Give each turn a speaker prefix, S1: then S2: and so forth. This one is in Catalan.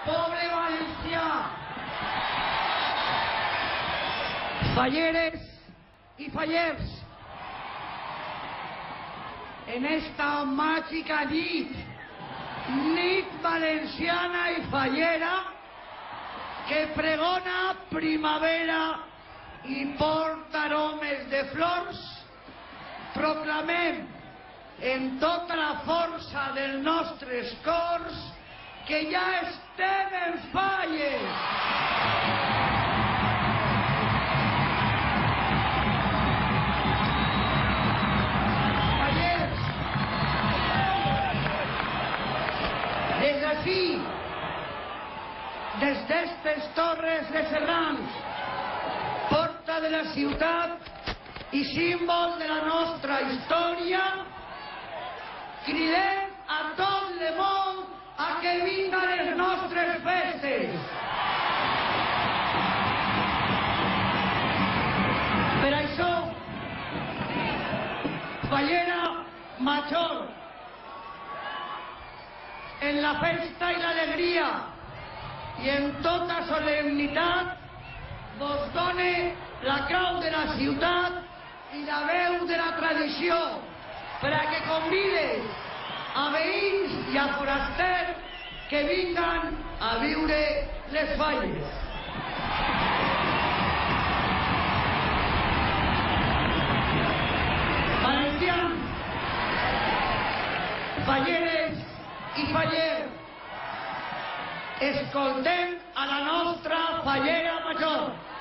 S1: poble valencià, falleres y fallers, en esta mágica nit valenciana y fallera que pregona primavera i porta aromes de flors, proclamem en tota la força dels nostres cors que ja estem en falles. Fallers, des d'ací, des d'estes torres de Serrans, porta de la ciutat i símbol de la nostra història, cridem a tot el món a que vinguen les nostres festes. Per això, Fallera Major, en la festa i l'alegria i en tota solemnitat, vos done la clau de la ciutat i la veu de la tradició per a que convide a veïns i a forasters que vinguen a viure les falles. Valencians, falleres i fallers, escoltem a la nostra Fallera Major.